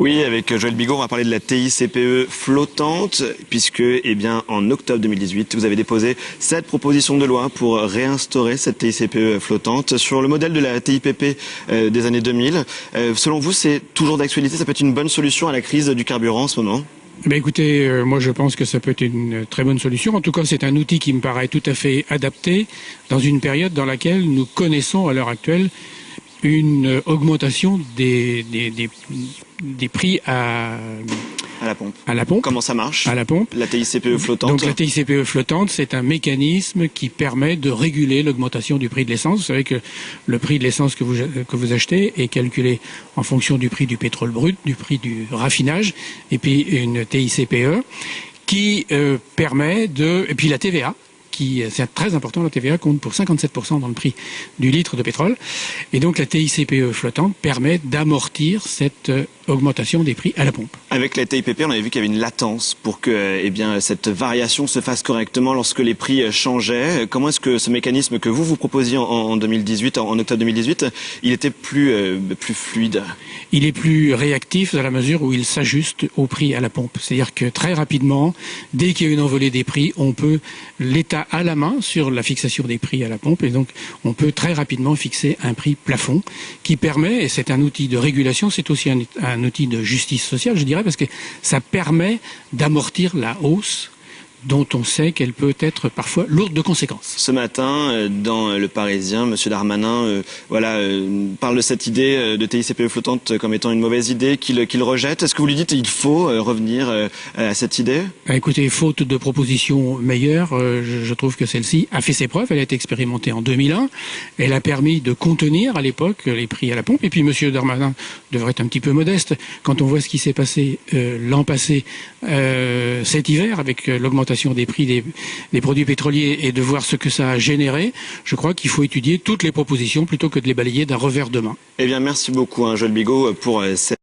Oui, avec Joël Bigot, on va parler de la TICPE flottante, puisque, en octobre 2018, vous avez déposé cette proposition de loi pour réinstaurer cette TICPE flottante sur le modèle de la TIPP des années 2000. Selon vous, c'est toujours d'actualité? Ça peut être une bonne solution à la crise du carburant en ce moment? Écoutez, moi je pense que ça peut être une très bonne solution. En tout cas, c'est un outil qui me paraît tout à fait adapté dans une période dans laquelle nous connaissons à l'heure actuelle une augmentation des prix à la pompe. À la pompe. Comment ça marche? À la pompe. La TICPE flottante. Donc la TICPE flottante, c'est un mécanisme qui permet de réguler l'augmentation du prix de l'essence. Vous savez que le prix de l'essence que vous achetez est calculé en fonction du prix du pétrole brut, du prix du raffinage, et puis une TICPE qui permet de... Et puis la TVA. C'est très important, la TVA compte pour 57% dans le prix du litre de pétrole. Et donc la TICPE flottante permet d'amortir cette augmentation des prix à la pompe. Avec la TIPP, on avait vu qu'il y avait une latence pour que cette variation se fasse correctement lorsque les prix changeaient. Comment est-ce que ce mécanisme que vous proposiez en 2018, en octobre 2018, il était plus fluide? Il est plus réactif dans la mesure où il s'ajuste au prix à la pompe. C'est-à-dire que très rapidement, dès qu'il y a une envolée des prix, l'État a la main sur la fixation des prix à la pompe et donc on peut très rapidement fixer un prix plafond qui permet, et c'est un outil de régulation, c'est aussi un outil de justice sociale, je dirais, parce que ça permet d'amortir la hausse dont on sait qu'elle peut être parfois lourde de conséquences. Ce matin, dans Le Parisien, M. Darmanin parle de cette idée de TICPE flottante comme étant une mauvaise idée qu'il rejette. Est-ce que vous lui dites qu'il faut revenir à cette idée? Écoutez, faute de propositions meilleures, je trouve que celle-ci a fait ses preuves. Elle a été expérimentée en 2001. Elle a permis de contenir à l'époque les prix à la pompe. Et puis M. Darmanin devrait être un petit peu modeste. Quand on voit ce qui s'est passé l'an passé, cet hiver, avec l'augmentation des prix des produits pétroliers et de voir ce que ça a généré, je crois qu'il faut étudier toutes les propositions plutôt que de les balayer d'un revers de main. Merci beaucoup, Joël Bigot, pour cette